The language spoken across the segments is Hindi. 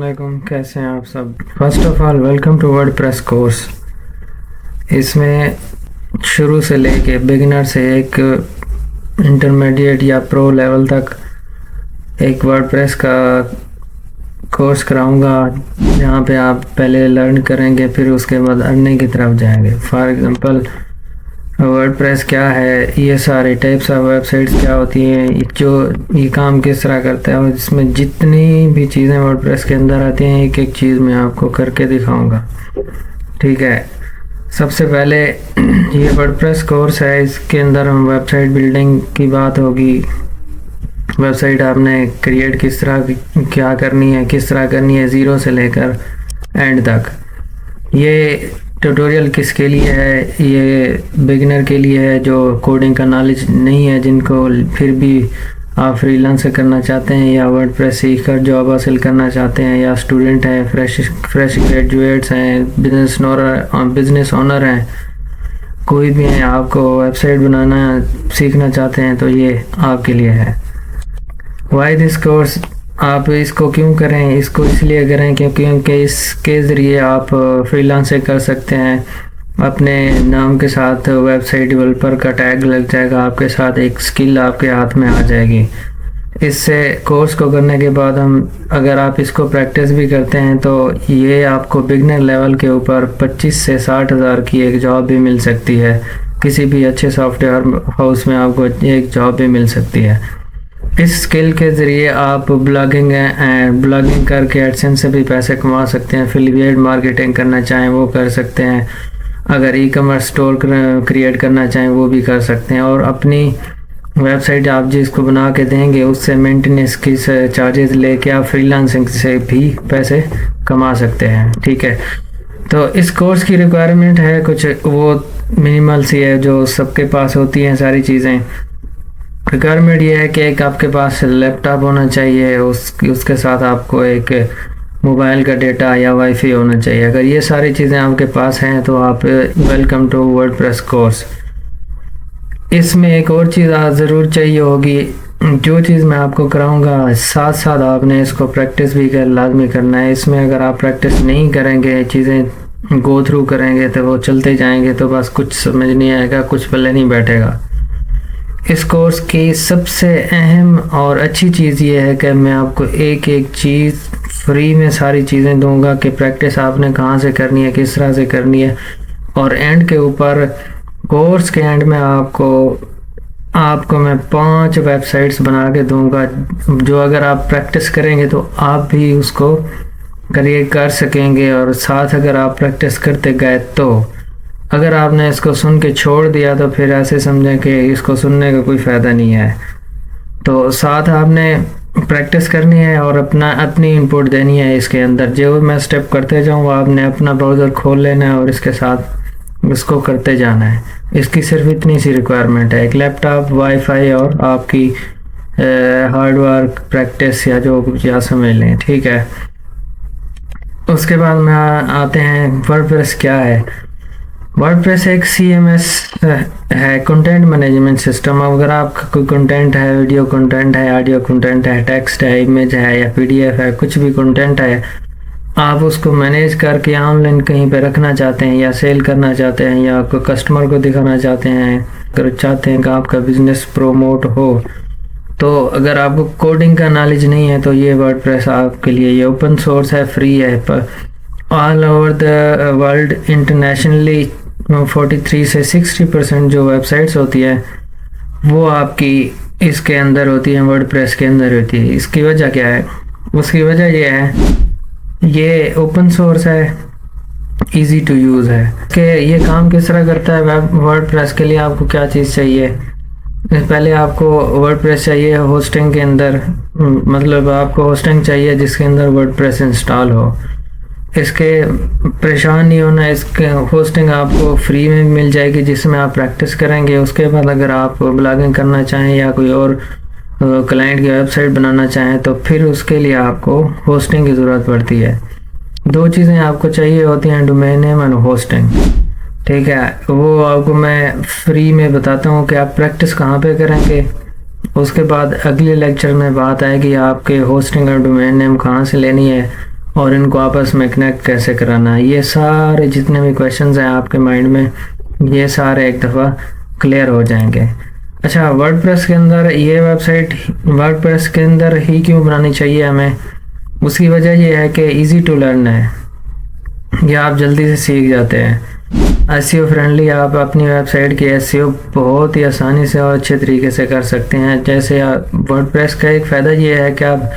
अस्सलामुअलैकुम, कैसे हैं आप सब। First of all welcome to WordPress course. इसमें शुरू से लेके बिगिनर से एक इंटरमीडिएट या प्रो लेवल तक एक वर्डप्रेस का कोर्स कराऊंगा, जहाँ पे आप पहले लर्न करेंगे, फिर उसके बाद अर्निंग की तरफ जाएंगे। फॉर एग्जांपल वर्डप्रेस क्या है, ये सारे टाइप्स ऑफ वेबसाइट्स क्या होती हैं, जो ये काम किस तरह करता है, और इसमें जितनी भी चीज़ें वर्डप्रेस के अंदर आती हैं एक एक चीज़ मैं आपको करके दिखाऊंगा। ठीक है, सबसे पहले ये वर्डप्रेस कोर्स है, इसके अंदर हम वेबसाइट बिल्डिंग की बात होगी। वेबसाइट आपने क्रिएट किस तरह क्या करनी है, किस तरह करनी है, ज़ीरो से लेकर एंड तक। ये ट्यूटोरियल किसके लिए है, ये बिगिनर के लिए है जो कोडिंग का नॉलेज नहीं है, जिनको फिर भी आप फ्रीलांस करना चाहते हैं या वर्डप्रेस सीख कर जॉब हासिल करना चाहते हैं, या स्टूडेंट हैं, फ्रेश ग्रेजुएट्स हैं, बिजनेस ओनर हैं, कोई भी हैं, आपको वेबसाइट बनाना सीखना चाहते हैं तो ये आपके लिए है। वाई दिस कोर्स, आप इसको क्यों करें, इसको इसलिए करें क्योंकि इसके ज़रिए आप फ्रीलांसिंग कर सकते हैं। अपने नाम के साथ वेबसाइट डेवलपर का टैग लग जाएगा, आपके साथ एक स्किल आपके हाथ में आ जाएगी। इससे कोर्स को करने के बाद अगर आप इसको प्रैक्टिस भी करते हैं तो ये आपको बिगनर लेवल के ऊपर 25 से 60 हज़ार की एक जॉब भी मिल सकती है। किसी भी अच्छे सॉफ्टवेयर हाउस में आपको एक जॉब भी मिल सकती है। इस स्किल के ज़रिए आप ब्लॉगिंग करके एडसेंस से भी पैसे कमा सकते हैं। एफिलिएट मार्केटिंग करना चाहें वो कर सकते हैं, अगर ई कॉमर्स स्टोर क्रिएट करना चाहें वो भी कर सकते हैं, और अपनी वेबसाइट आप जिसको बना के देंगे उससे मेंटेनेंस की चार्जेस लेके आप फ्रीलांसिंग से भी पैसे कमा सकते हैं। ठीक है, तो इस कोर्स की रिक्वायरमेंट है कुछ वो मिनिमल सी है जो सबके पास होती हैं सारी चीज़ें। रिक्वायरमेंट ये है कि एक आपके पास लैपटॉप होना चाहिए, उसके साथ आपको एक मोबाइल का डेटा या वाईफाई होना चाहिए। अगर ये सारी चीज़ें आपके पास हैं तो आप वेलकम टू वर्डप्रेस कोर्स। इसमें एक और चीज़ ज़रूर चाहिए होगी, जो चीज़ मैं आपको कराऊंगा साथ साथ आपने इसको प्रैक्टिस भी लाजमी करना है। इसमें अगर आप प्रैक्टिस नहीं करेंगे, चीज़ें गो थ्रू करेंगे तो वो चलते जाएंगे तो बस कुछ समझ नहीं आएगा, कुछ पल्ले नहीं बैठेगा। इस कोर्स की सबसे अहम और अच्छी चीज़ ये है कि मैं आपको एक एक चीज़ फ्री में सारी चीज़ें दूंगा कि प्रैक्टिस आपने कहाँ से करनी है, किस तरह से करनी है, और एंड के ऊपर कोर्स के एंड में आपको मैं 5 वेबसाइट्स बना के दूंगा, जो अगर आप प्रैक्टिस करेंगे तो आप भी उसको क्रिएट कर सकेंगे। और साथ अगर आप प्रैक्टिस करते गए तो अगर आपने इसको सुन के छोड़ दिया तो फिर ऐसे समझें कि इसको सुनने का कोई फ़ायदा नहीं है। तो साथ आपने प्रैक्टिस करनी है और अपनी इनपुट देनी है इसके अंदर। जो मैं स्टेप करते जाऊँ आपने अपना ब्राउज़र खोल लेना है और इसके साथ इसको करते जाना है। इसकी सिर्फ इतनी सी रिक्वायरमेंट है, एक लैपटॉप, वाईफाई और आपकी हार्डवर्क प्रैक्टिस या जो कुछ या समझ लें। ठीक है, उसके बाद में आते हैं वर्डप्रेस क्या है। वर्डप्रेस एक CMS है, कंटेंट मैनेजमेंट सिस्टम। अगर आपका कोई कंटेंट है, वीडियो कंटेंट है, ऑडियो कंटेंट है, टेक्स्ट है, इमेज है या PDF है, कुछ भी कंटेंट है, आप उसको मैनेज करके ऑनलाइन कहीं पे रखना चाहते हैं या सेल करना चाहते हैं या कोई कस्टमर को दिखाना चाहते हैं, अगर चाहते हैं कि आपका बिजनेस प्रोमोट हो, तो अगर आपको कोडिंग का नॉलेज नहीं है तो ये वर्डप्रेस आपके लिए। ये ओपन सोर्स है, फ्री है, all over the world internationally 43 से 60% जो वेबसाइट्स होती है वो आपकी इसके अंदर होती है, वर्डप्रेस के अंदर होती है। इसकी वजह क्या है? उसकी वजह ये है, ये ओपन सोर्स है, इजी टू यूज़ है। कि ये काम किस तरह करता है वर्डप्रेस के लिए आपको क्या चीज़ चाहिए? पहले आपको वर्डप्रेस चाहिए होस्टिंग के अंदर, मतलब आपको होस्टिंग चाहिए जिसके अंदर वर्डप्रेस इंस्टॉल हो। इसके परेशान नहीं होना, इसके होस्टिंग आपको फ्री में मिल जाएगी जिसमें आप प्रैक्टिस करेंगे। उसके बाद अगर आप ब्लॉगिंग करना चाहें या कोई और क्लाइंट की वेबसाइट बनाना चाहें तो फिर उसके लिए आपको होस्टिंग की ज़रूरत पड़ती है। 2 चीज़ें आपको चाहिए होती हैं, डोमेन नेम और होस्टिंग। ठीक है, वो आपको मैं फ्री में बताता हूँ कि आप प्रैक्टिस कहाँ पे करेंगे। उसके बाद अगले लेक्चर में बात आएगी आपके होस्टिंग और डोमेन नेम कहाँ से लेनी है और इनको आपस में कनेक्ट कैसे कराना है, ये सारे जितने भी क्वेश्चंस हैं आपके माइंड में, ये सारे एक दफ़ा क्लियर हो जाएंगे। अच्छा, वर्डप्रेस के अंदर ये वेबसाइट वर्डप्रेस के अंदर ही क्यों बनानी चाहिए हमें? उसकी वजह ये है कि इजी टू लर्न है, या आप जल्दी से सीख जाते हैं। एसईओ फ्रेंडली, आप अपनी वेबसाइट की एसईओ बहुत ही आसानी से और अच्छे तरीके से कर सकते हैं। जैसे वर्डप्रेस का एक फ़ायदा ये है कि आप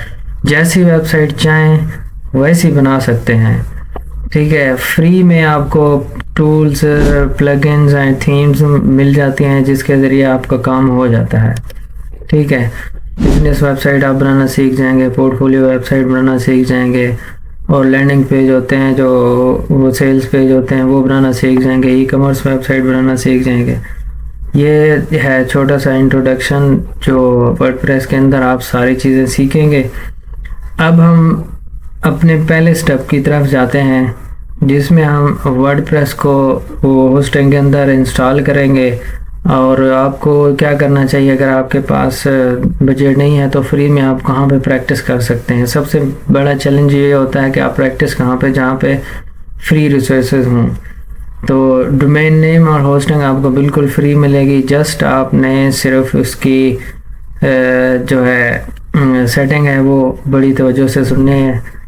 जैसी वेबसाइट चाहें वैसी बना सकते हैं। ठीक है, फ्री में आपको टूल्स, प्लगइन्स एंड थीम्स मिल जाती हैं जिसके ज़रिए आपका काम हो जाता है। ठीक है, बिजनेस वेबसाइट आप बनाना सीख जाएंगे, पोर्टफोलियो वेबसाइट बनाना सीख जाएंगे, और लैंडिंग पेज होते हैं जो वो सेल्स पेज होते हैं वो बनाना सीख जाएंगे, ई कॉमर्स वेबसाइट बनाना सीख जाएंगे। ये है छोटा सा इंट्रोडक्शन जो वर्डप्रेस के अंदर आप सारी चीज़ें सीखेंगे। अब हम अपने पहले स्टेप की तरफ जाते हैं जिसमें हम वर्डप्रेस को वो होस्टिंग के अंदर इंस्टॉल करेंगे। और आपको क्या करना चाहिए, अगर आपके पास बजट नहीं है तो फ्री में आप कहाँ पे प्रैक्टिस कर सकते हैं। सबसे बड़ा चैलेंज ये होता है कि आप प्रैक्टिस कहाँ पे, जहाँ पे फ्री रिसोर्सेज हों। तो डोमेन नेम और होस्टिंग आपको बिल्कुल फ्री मिलेगी, जस्ट आपने सिर्फ उसकी जो है सेटिंग है वो बड़ी तवज्जो से सुननी है।